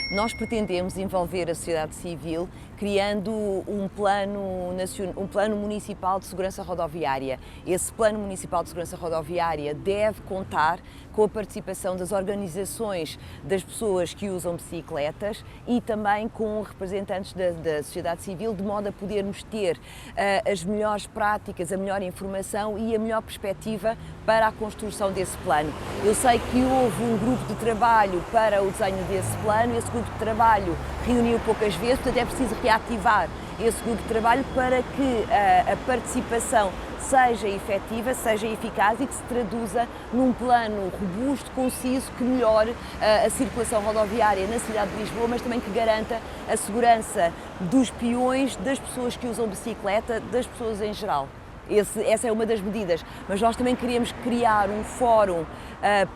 Nós pretendemos envolver a sociedade civil criando um plano municipal de segurança rodoviária. Esse plano municipal de segurança rodoviária deve contar com a participação das organizações das pessoas que usam bicicletas e também com representantes da sociedade civil, de modo a podermos ter as melhores práticas, a melhor informação e a melhor perspectiva para a construção desse plano. Eu sei que houve um grupo de trabalho para o desenho desse plano, esse grupo de trabalho reuniu poucas vezes, portanto é preciso reativar esse grupo de trabalho para que a participação seja efetiva, seja eficaz e que se traduza num plano robusto, conciso, que melhore a circulação rodoviária na cidade de Lisboa, mas também que garanta a segurança dos peões, das pessoas que usam bicicleta, das pessoas em geral. Essa é uma das medidas, mas nós também queremos criar um fórum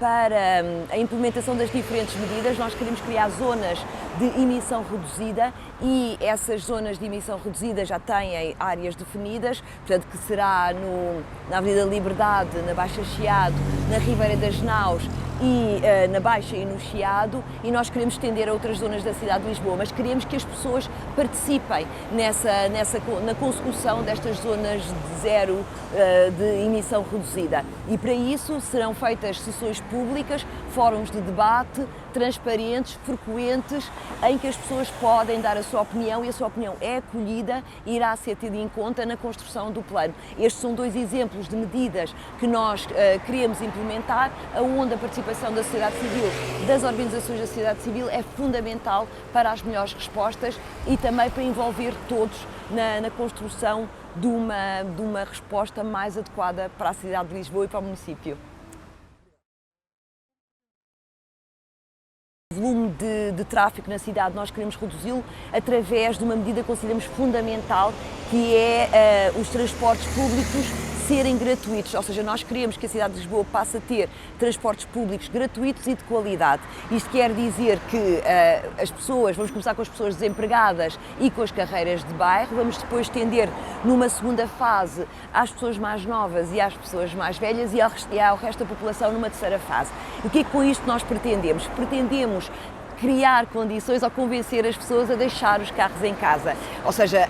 para a implementação das diferentes medidas. Nós queremos criar zonas de emissão reduzida e essas zonas de emissão reduzida já têm áreas definidas, portanto que será na Avenida Liberdade, na Baixa Chiado, na Ribeira das Naus e na Baixa e no Chiado, e nós queremos estender a outras zonas da cidade de Lisboa, mas queremos que as pessoas participem na consecução destas zonas de zero de emissão reduzida. E para isso serão feitas sessões públicas, fóruns de debate, transparentes, frequentes, em que as pessoas podem dar a sua opinião e a sua opinião é acolhida e irá ser tida em conta na construção do plano. Estes são dois exemplos de medidas que nós queremos implementar, onde a participação da sociedade civil, das organizações da sociedade civil é fundamental para as melhores respostas e também para envolver todos na construção de uma resposta mais adequada para a cidade de Lisboa e para o município. O volume de tráfego na cidade nós queremos reduzi-lo através de uma medida que consideramos fundamental, que é os transportes públicos serem gratuitos, ou seja, nós queremos que a cidade de Lisboa passe a ter transportes públicos gratuitos e de qualidade. Isto quer dizer que as pessoas, vamos começar com as pessoas desempregadas e com as carreiras de bairro, vamos depois estender numa segunda fase às pessoas mais novas e às pessoas mais velhas e ao resto da população numa terceira fase. E o que é que com isto nós pretendemos? Pretendemos criar condições ou convencer as pessoas a deixar os carros em casa, ou seja,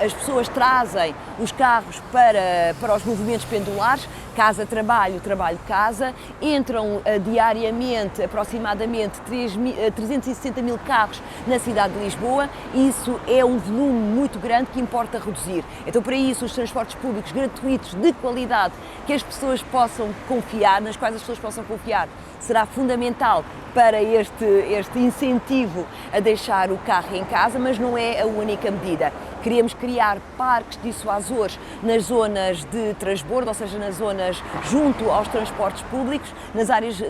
as pessoas trazem os carros para os movimentos pendulares, casa-trabalho, trabalho-casa, entram diariamente aproximadamente 360 mil carros na cidade de Lisboa e isso é um volume muito grande que importa reduzir. Então, para isso, os transportes públicos gratuitos, de qualidade, que as pessoas possam confiar, nas quais as pessoas possam confiar, será fundamental para este incentivo a deixar o carro em casa, mas não é a única medida. Queremos criar parques dissuasores nas zonas de transbordo, ou seja, nas zonas junto aos transportes públicos,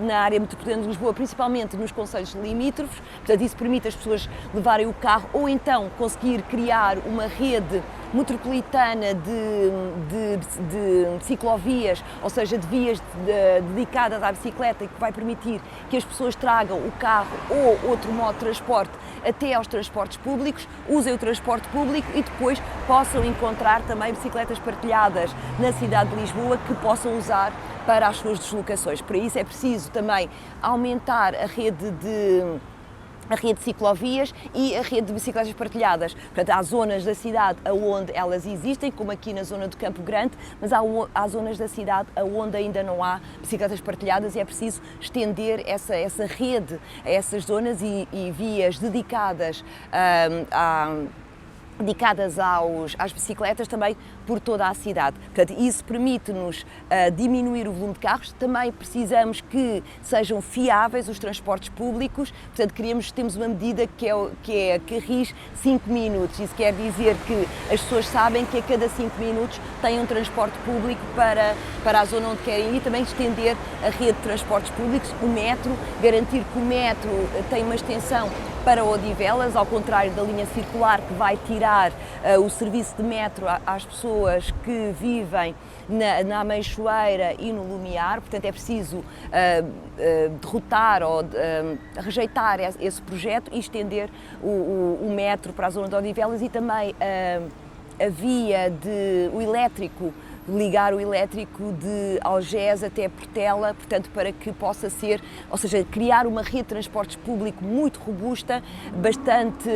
na área metropolitana de Lisboa, principalmente nos concelhos limítrofes. Portanto, isso permite as pessoas levarem o carro ou então conseguir criar uma rede metropolitana de ciclovias, ou seja, de vias dedicadas à bicicleta e que vai permitir que as pessoas tragam o carro ou outro modo de transporte até aos transportes públicos, usem o transporte público e depois possam encontrar também bicicletas partilhadas na cidade de Lisboa que possam usar para as suas deslocações. Para isso é preciso também aumentar a rede de ciclovias e a rede de bicicletas partilhadas. Portanto, há zonas da cidade onde elas existem, como aqui na zona do Campo Grande, mas há zonas da cidade onde ainda não há bicicletas partilhadas e é preciso estender essa rede a essas zonas e vias dedicadas às bicicletas também por toda a cidade. Portanto, isso permite-nos diminuir o volume de carros. Também precisamos que sejam fiáveis os transportes públicos. Portanto, temos uma medida que é carris 5 minutos. Isso quer dizer que as pessoas sabem que a cada 5 minutos têm um transporte público para a zona onde querem ir. Também estender a rede de transportes públicos, o metro, garantir que o metro tem uma extensão para Odivelas, ao contrário da linha circular que vai tirar o serviço de metro às pessoas que vivem na Ameixoeira e no Lumiar. Portanto, é preciso derrotar ou rejeitar esse projeto e estender o metro para a zona de Odivelas e também o elétrico ligar o elétrico de Algés até Portela, portanto, para que possa ser, ou seja, criar uma rede de transportes público muito robusta, bastante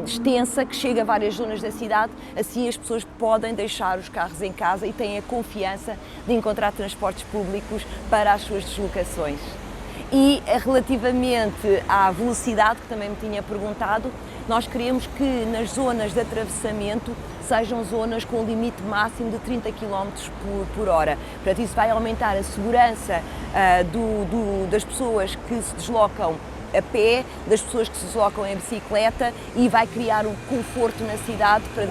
extensa, que chega a várias zonas da cidade, assim as pessoas podem deixar os carros em casa e têm a confiança de encontrar transportes públicos para as suas deslocações. E relativamente à velocidade, que também me tinha perguntado, nós queremos que nas zonas de atravessamento sejam zonas com limite máximo de 30 km por hora. Portanto, isso vai aumentar a segurança das pessoas que se deslocam a pé, das pessoas que se deslocam em bicicleta, e vai criar um conforto na cidade para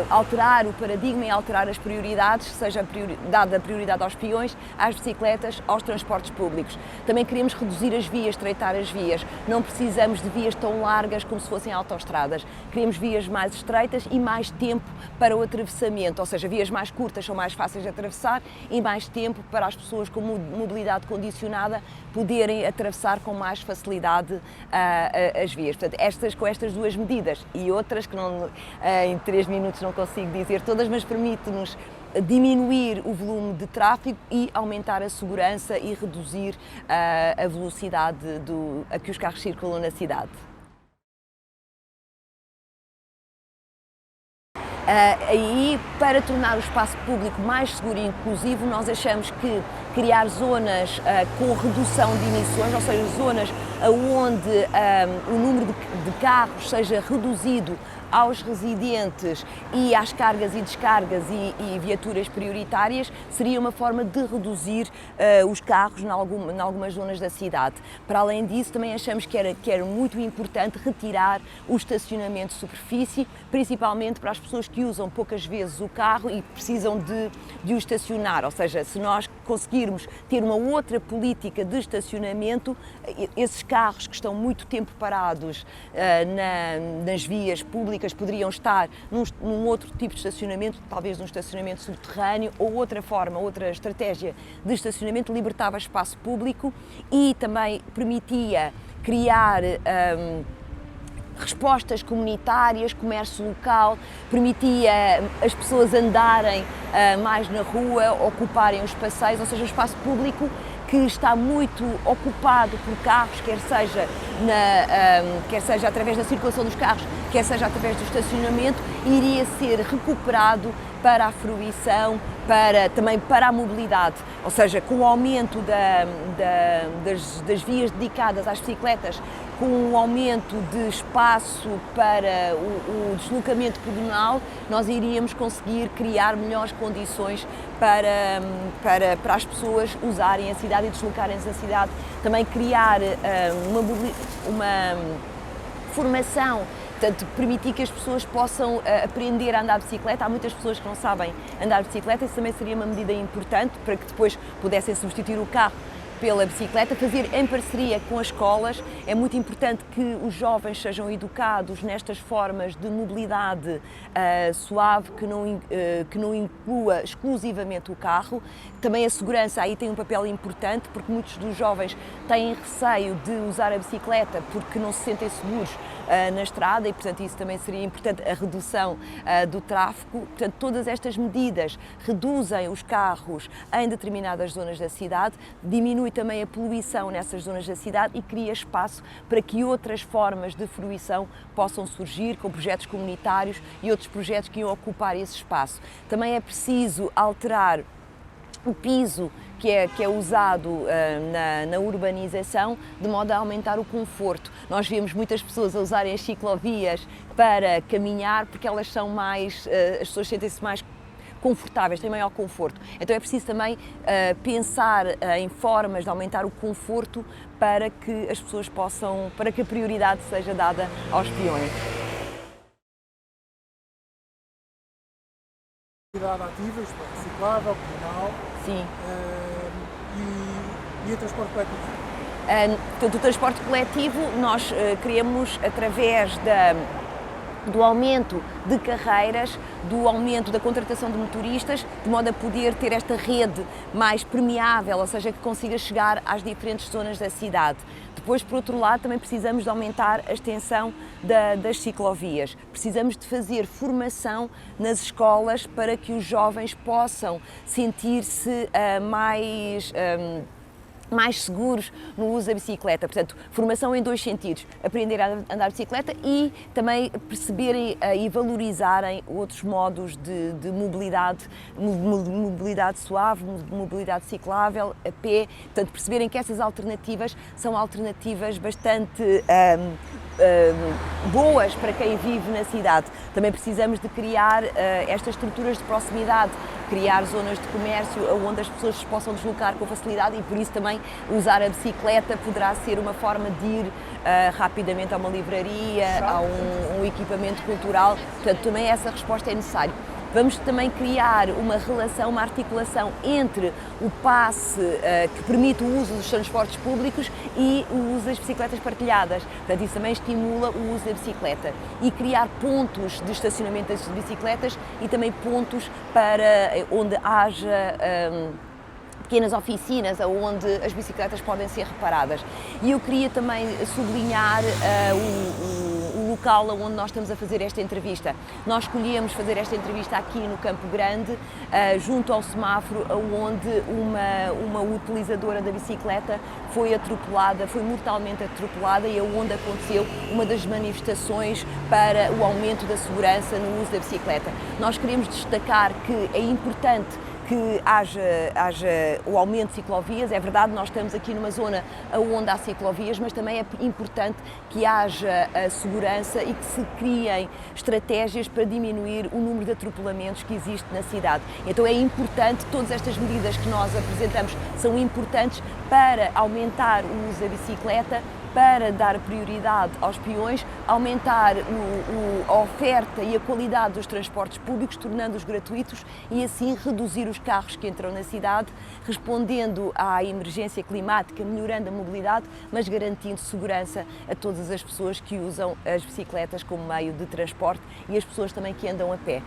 alterar o paradigma e alterar as prioridades, seja dada a prioridade aos peões, às bicicletas, aos transportes públicos. Também queremos reduzir as vias, estreitar as vias. Não precisamos de vias tão largas como se fossem autoestradas. Queremos vias mais estreitas e mais tempo para o atravessamento, ou seja, vias mais curtas são mais fáceis de atravessar e mais tempo para as pessoas com mobilidade condicionada poderem atravessar com mais facilidade as vias. Portanto, com estas duas medidas e outras que em 3 minutos não consigo dizer todas, mas permite-nos diminuir o volume de tráfego e aumentar a segurança e reduzir a velocidade a que os carros circulam na cidade. Aí, para tornar o espaço público mais seguro e inclusivo, nós achamos que criar zonas com redução de emissões, ou seja, zonas onde o número de carros seja reduzido aos residentes e às cargas e descargas e viaturas prioritárias, seria uma forma de reduzir os carros em algumas zonas da cidade. Para além disso, também achamos que era muito importante retirar o estacionamento de superfície, principalmente para as pessoas que usam poucas vezes o carro e precisam de o estacionar, ou seja, se nós conseguirmos ter uma outra política de estacionamento, esses carros que estão muito tempo parados nas vias públicas poderiam estar num outro tipo de estacionamento, talvez num estacionamento subterrâneo ou outra estratégia de estacionamento, libertava espaço público e também permitia criar respostas comunitárias, comércio local, permitia as pessoas andarem mais na rua, ocuparem os passeios, ou seja, o espaço público que está muito ocupado por carros, quer seja através da circulação dos carros, quer seja através do estacionamento, iria ser recuperado para a fruição, também para a mobilidade, ou seja, com o aumento das vias dedicadas às bicicletas, com o aumento de espaço para o deslocamento pedonal, nós iríamos conseguir criar melhores condições para as pessoas usarem a cidade e deslocarem-se na cidade. Também criar uma formação, portanto, permitir que as pessoas possam aprender a andar de bicicleta. Há muitas pessoas que não sabem andar de bicicleta, isso também seria uma medida importante para que depois pudessem substituir o carro pela bicicleta, fazer em parceria com as escolas. É muito importante que os jovens sejam educados nestas formas de mobilidade suave, que não inclua exclusivamente o carro. Também a segurança aí tem um papel importante, porque muitos dos jovens têm receio de usar a bicicleta porque não se sentem seguros na estrada e, portanto, isso também seria importante, a redução do tráfego. Portanto, todas estas medidas reduzem os carros em determinadas zonas da cidade, diminui também a poluição nessas zonas da cidade e cria espaço para que outras formas de fruição possam surgir, com projetos comunitários e outros projetos que iam ocupar esse espaço. Também é preciso alterar o piso que é usado na urbanização, de modo a aumentar o conforto. Nós vemos muitas pessoas a usarem as ciclovias para caminhar, porque elas são as pessoas sentem-se mais confortáveis, têm maior conforto. Então é preciso também pensar em formas de aumentar o conforto para que as pessoas para que a prioridade seja dada aos peões. Ativa, isto é, reciclável, pedonal. Sim. E o transporte coletivo? Portanto, o transporte coletivo nós queremos, através do aumento de carreiras, do aumento da contratação de motoristas, de modo a poder ter esta rede mais permeável, ou seja, que consiga chegar às diferentes zonas da cidade. Depois, por outro lado, também precisamos de aumentar a extensão das ciclovias. Precisamos de fazer formação nas escolas para que os jovens possam sentir-se mais seguros no uso da bicicleta. Portanto, formação em dois sentidos: aprender a andar de bicicleta e também perceberem e valorizarem outros modos de mobilidade, mobilidade suave, mobilidade ciclável, a pé. Portanto, perceberem que essas alternativas são alternativas bastante boas para quem vive na cidade. Também precisamos de criar estas estruturas de proximidade, criar zonas de comércio onde as pessoas se possam deslocar com facilidade, e por isso também usar a bicicleta poderá ser uma forma de ir rapidamente a uma livraria, a um equipamento cultural. Portanto, também essa resposta é necessária. Vamos também criar uma relação, uma articulação entre o passe que permite o uso dos transportes públicos e o uso das bicicletas partilhadas. Portanto, isso também estimula o uso da bicicleta. E criar pontos de estacionamento das bicicletas e também pontos para onde haja pequenas oficinas onde as bicicletas podem ser reparadas. E eu queria também sublinhar o local onde nós estamos a fazer esta entrevista. Nós escolhemos fazer esta entrevista aqui no Campo Grande, junto ao semáforo, onde uma utilizadora da bicicleta foi atropelada, foi mortalmente atropelada, e onde aconteceu uma das manifestações para o aumento da segurança no uso da bicicleta. Nós queremos destacar que é importante que haja o aumento de ciclovias. É verdade, nós estamos aqui numa zona onde há ciclovias, mas também é importante que haja a segurança e que se criem estratégias para diminuir o número de atropelamentos que existe na cidade. Então é importante, todas estas medidas que nós apresentamos são importantes para aumentar o uso da bicicleta, para dar prioridade aos peões, aumentar a oferta e a qualidade dos transportes públicos, tornando-os gratuitos e assim reduzir os carros que entram na cidade, respondendo à emergência climática, melhorando a mobilidade, mas garantindo segurança a todas as pessoas que usam as bicicletas como meio de transporte e as pessoas também que andam a pé.